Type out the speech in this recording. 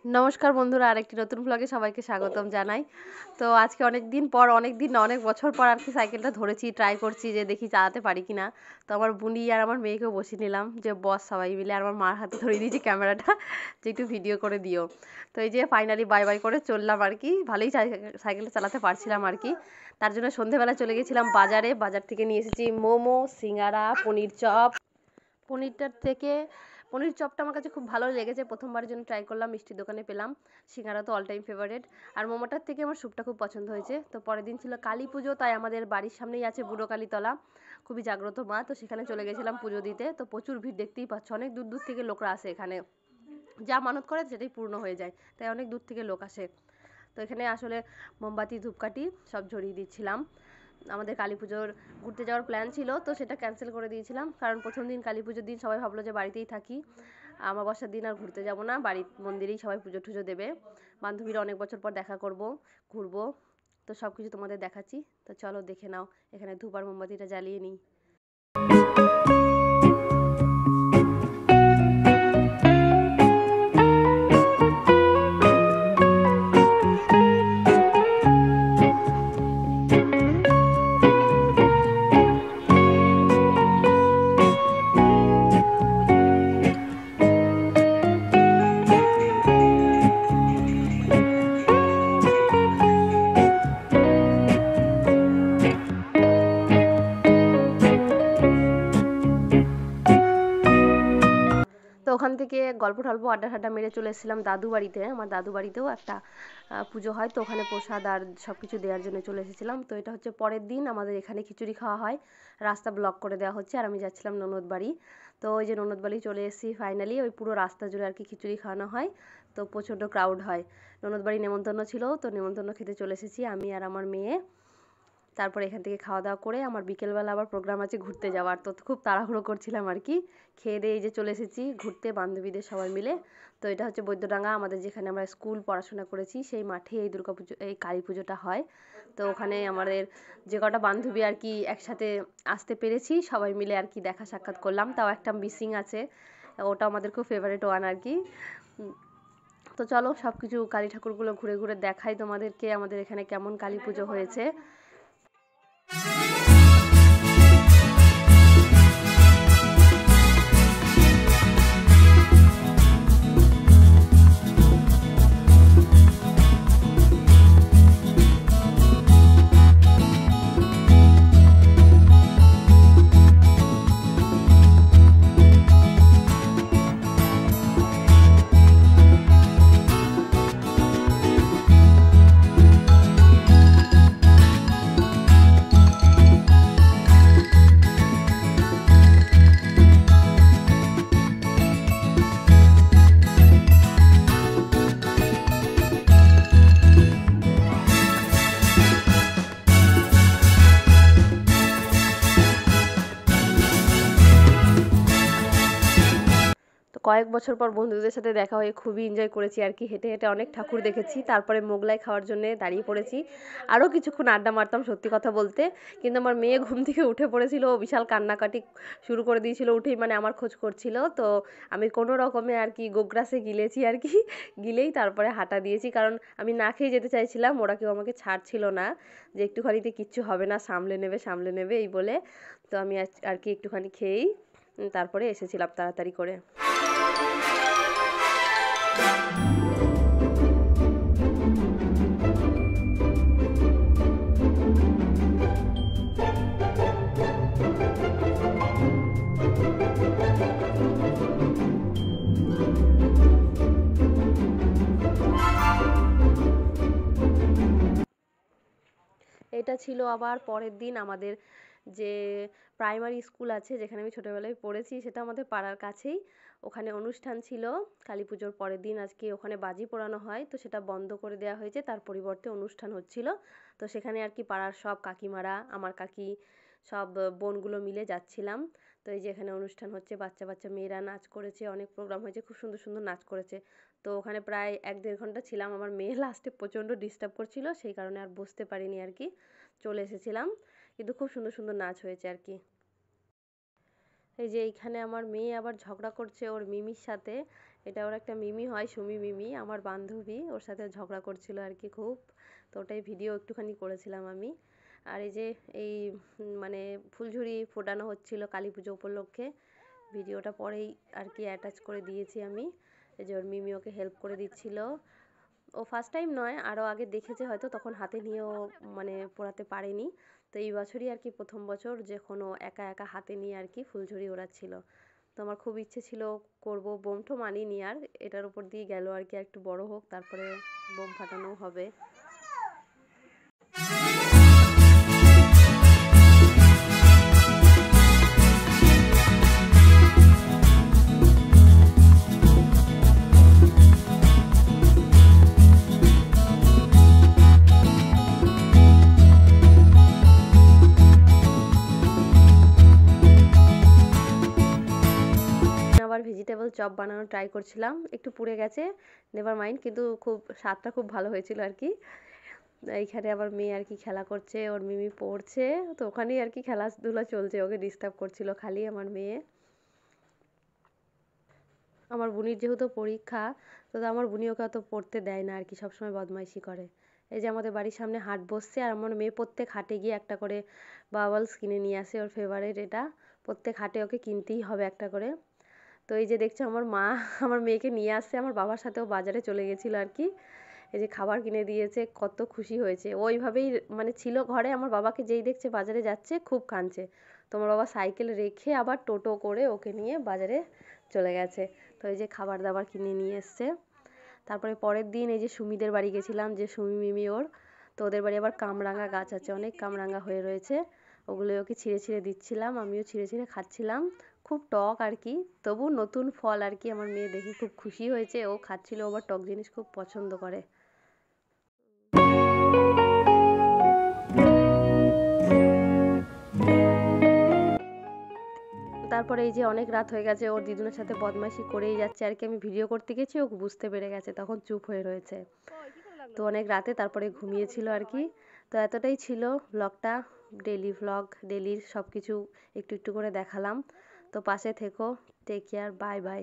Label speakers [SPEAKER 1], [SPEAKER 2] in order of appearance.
[SPEAKER 1] নমস্কার বন্ধুরা, আরেকটি নতুন ব্লগে সবাইকে স্বাগতম জানাই। তো আজকে অনেক বছর পর আর কি সাইকেলটা ধরেছি, ট্রাই করছি যে দেখি চালাতে পারি কিনা। তো আমার বুনি আর আমার মেয়েকেও বসিয়ে নিলাম যে বস সবাই মিলে, আর আমার মার হাতে ধরিয়ে দিয়েছি ক্যামেরাটা যে একটু ভিডিও করে দিও। তো এই যে ফাইনালি বাই বাই করে চললাম আর কি, ভালোই সাইকেলটা চালাতে পারছিলাম আর কি। তার জন্য সন্ধেবেলা চলে গেছিলাম বাজারে, বাজার থেকে নিয়ে এসেছি মোমো, সিঙ্গারা, পনির চপ। পনিরটার থেকে পনির চপটা আমার কাছে খুব ভালো লেগেছে, প্রথমবারের জন্য ট্রাই করলাম, মিষ্টির দোকানে পেলাম। সিঙ্গারা তো অল টাইম ফেভারিট। আর মোমোটার থেকে আমার স্যুপটা খুব পছন্দ হয়েছে। তো পরের দিন ছিল কালী পুজো, তাই আমাদের বাড়ির সামনেই আছে বুড়ো কালীতলা, খুবই জাগ্রত মা। তো সেখানে চলে গেছিলাম পুজো দিতে। তো প্রচুর ভিড়, দেখতেই পাচ্ছ, অনেক দূর দূর থেকে লোকরা আসে এখানে, যা মানত করে সেটাই পূর্ণ হয়ে যায়, তাই অনেক দূর থেকে লোক আসে। তো এখানে আসলে মোমবাতি ধূপকাঠি সব ঝরিয়ে দিচ্ছিলাম। আমাদের কালী পুজোর ঘুরতে যাওয়ার প্ল্যান ছিল, তো সেটা ক্যান্সেল করে দিয়েছিলাম, কারণ প্রথম দিন কালী পুজোর দিন সবাই ভাবলো যে বাড়িতেই থাকি, আমাবস্যার দিন আর ঘুরতে যাব না, বাড়ির মন্দিরেই সবাই পুজো টুজো দেবে, বান্ধবীরা অনেক বছর পর দেখা করব, ঘুরবো। তো সব কিছু তোমাদের দেখাচ্ছি, তো চলো দেখে নাও। এখানে ধূপ আর মোমবাতিটা জ্বালিয়ে নিই। তো ওখান থেকে গল্প টল্প আড্ডা ঠাড্ডা মেরে চলে এসেছিলাম দাদু বাড়িতে। আমার দাদু বাড়িতেও একটা পুজো হয়, তো ওখানে প্রসাদ আর সব কিছু দেওয়ার জন্য চলে এসেছিলাম। তো এটা হচ্ছে পরের দিন আমাদের এখানে খিচুড়ি খাওয়া হয়, রাস্তা ব্লক করে দেওয়া হচ্ছে, আর আমি যাচ্ছিলাম ননদ বাড়ি। তো ওই যে ননদ বাড়ি চলে এসেছি ফাইনালি, ওই পুরো রাস্তা জুড়ে আর কি খিচুড়ি খাওয়ানো হয়, তো প্রচণ্ড ক্রাউড হয়। ননদ বাড়ি নেমন্তন্ন ছিল, তো নেমন্তন্ন খেতে চলে এসেছি আমি আর আমার মেয়ে। তারপর এখান থেকে খাওয়া দাওয়া করে আমার বিকেলবেলা আবার প্রোগ্রাম আছে ঘুরতে যাওয়ার, তো খুব তাড়াহুড়ো করছিলাম আর কি। খেয়ে দিয়ে এই যে চলে এসেছি ঘুরতে বান্ধবীদের সবাই মিলে। তো এটা হচ্ছে বৈদ্যডাঙ্গা, আমাদের যেখানে আমরা স্কুল পড়াশোনা করেছি সেই মাঠে এই দুর্গাপুজো, এই কালী পুজোটা হয়। তো ওখানে আমাদের যে কটা বান্ধবী আর কি একসাথে আসতে পেরেছি, সবাই মিলে আর কি দেখা সাক্ষাৎ করলাম। তাও একটা মিসিং আছে, ওটা আমাদের খুব ফেভারিট ওয়ান আর কি। তো চলো সব কিছু কালী ঠাকুরগুলো ঘুরে ঘুরে দেখাই তোমাদেরকে, আমাদের এখানে কেমন কালী পুজো হয়েছে। তো কয়েক বছর পর বন্ধুদের সাথে দেখা হয়ে খুবই এনজয় করেছি আর কি, হেঁটে হেঁটে অনেক ঠাকুর দেখেছি, তারপরে মোগলাই খাওয়ার জন্য দাঁড়িয়ে পড়েছি, আরও কিছুক্ষণ আড্ডা মারতাম সত্যি কথা বলতে। কিন্তু আমার মেয়ে ঘুম থেকে উঠে পড়েছিল, ও বিশাল কান্নাকাটি শুরু করে দিয়েছিল, উঠেই মানে আমার খোঁজ করছিল। তো আমি কোনো রকমে আর কি গোগ্রাসে গিলেছি আর কি, গিলেই তারপরে হাঁটা দিয়েছি, কারণ আমি না খেয়ে যেতে চাইছিলাম, ওরা কেউ আমাকে ছাড়ছিল না, যে একটুখানিতে কিচ্ছু হবে না, সামলে নেবে সামলে নেবে এই বলে। তো আমি আর কি একটুখানি খেয়েই তারপরে এসেছিলাম তাড়াতাড়ি করে। এটা ছিল আবার পরের দিন আমাদের যে প্রাইমারি স্কুল আছে যেখানে আমি ছোটোবেলায় পড়েছি, সেটা আমাদের পাড়ার কাছেই, ওখানে অনুষ্ঠান ছিল কালী পুজোর পরের দিন। আজকে ওখানে বাজি পোড়ানো হয়, তো সেটা বন্ধ করে দেওয়া হয়েছে, তার পরিবর্তে অনুষ্ঠান হচ্ছিল। তো সেখানে আর কি পাড়ার সব কাকিমারা, আমার কাকি, সব বোনগুলো মিলে যাচ্ছিলাম। তো এই যে এখানে অনুষ্ঠান হচ্ছে, বাচ্চা বাচ্চা মেয়েরা নাচ করেছে, অনেক প্রোগ্রাম হয়েছে, খুব সুন্দর সুন্দর নাচ করেছে। তো ওখানে প্রায় 1-1.5 ঘন্টা ছিলাম, আমার মেয়ে লাস্টে প্রচণ্ড ডিস্টার্ব করছিল, সেই কারণে আর বসতে পারিনি আর কি, চলে এসেছিলাম। কিন্তু খুব সুন্দর সুন্দর নাচ হয়েছে আর কি। এই যে এইখানে আমার মেয়ে আবার ঝগড়া করছে ওর মিমির সাথে, এটা ওর একটা মিমি হয়, সুমি মিমি, আমার বান্ধবী, ওর সাথে ঝগড়া করছিল আর কি খুব। তো ওটাই ভিডিও একটুখানি করেছিলাম আমি। আর এই যে এই মানে ফুলঝুরি ফোটানো হচ্ছিল কালী পুজো উপলক্ষে, ভিডিওটা পরেই আর কি অ্যাটাচ করে দিয়েছি আমি। এই যে ওর মিমি ওকে হেল্প করে দিচ্ছিল। ও ফার্স্ট টাইম নয়, আরও আগে দেখেছে হয়তো, তখন হাতে নিয়েও মানে পোড়াতে পারেনি। তো এই বছরই আর কি প্রথম বছর যখন ও একা একা হাতে নিয়ে আর কি ফুলঝুরি ওড়াচ্ছিল। তো আমার খুব ইচ্ছে ছিল করব, বোম টোম আনিনি আর, এটার উপর দিয়ে গেল আর কি, একটু বড় হোক তারপরে বোম ফাটানো হবে। আবার ভেজিটেবল চপ বানানোর ট্রাই করছিলাম, একটু পুড়ে গেছে, নেভার মাইন্ড, কিন্তু খুব স্বাদটা খুব ভালো হয়েছিল আর কি। এইখানে আবার মেয়ে আর কি খেলা করছে, ওর মিমি পড়ছে, তো ওখানেই আর কি খেলাধুলা চলছে, ওকে ডিস্টার্ব করছিল খালি আমার মেয়ে। আমার বুনির যেহেতু পরীক্ষা, তো আমার বুনি ওকে অত পড়তে দেয় না আর কি, সবসময় বদমাইশি করে। এই যে আমাদের বাড়ির সামনে হাট বসছে, আর আমার মেয়ে প্রত্যেক হাটে গিয়ে একটা করে বাবলস কিনে নিয়ে আসে, ওর ফেভারিট এটা, প্রত্যেক হাটে ওকে কিনতেই হবে একটা করে। তো এই যে দেখছো আমার মা আমার মেয়েকে নিয়ে আসছে, আমার বাবার সাথেও বাজারে চলে গেছিলো আর কি। এই যে খাবার কিনে দিয়েছে, কত খুশি হয়েছে, ওইভাবেই মানে ছিল ঘরে, আমার বাবাকে যেই দেখছে বাজারে যাচ্ছে খুব কাঁদছে। তো আমার বাবা সাইকেল রেখে আবার টোটো করে ওকে নিয়ে বাজারে চলে গেছে। তো এই যে খাবার দাবার কিনে নিয়ে এসছে। তারপরে পরের দিন এই যে সুমিদের বাড়ি গেছিলাম, যে সুমি মিমি ওর, তো ওদের বাড়ি আবার কামরাঙা গাছ আছে, অনেক কামরাঙা হয়ে রয়েছে, ওগুলো ওকে ছিঁড়ে ছিঁড়ে দিচ্ছিলাম, আমিও ছিঁড়ে ছিঁড়ে খাচ্ছিলাম। খুব টক আর কি, তবু নতুন ফল আর কি, আমার মেয়ে দেখে খুব খুশি হয়েছে, ও খাচ্ছিল, ও আবার টক জিনিস খুব পছন্দ করে। তারপরে এই যে অনেক রাত হয়ে গেছে, ওর দিদুনের সাথে বদমাইশি করেই যাচ্ছে আর কি, আমি ভিডিও করতে গেছি, ও বুঝতে পেরে গেছে, তখন চুপ হয়ে রয়েছে। তো অনেক রাতে তারপরে ঘুমিয়েছিল আর কি। তো এতটাই ছিল ব্লগটা, ডেলি ভ্লগ, ডেলির সব কিছু একটু একটু করে দেখালাম। তো পাশে থেকো, টেক কেয়ার, বাই বাই।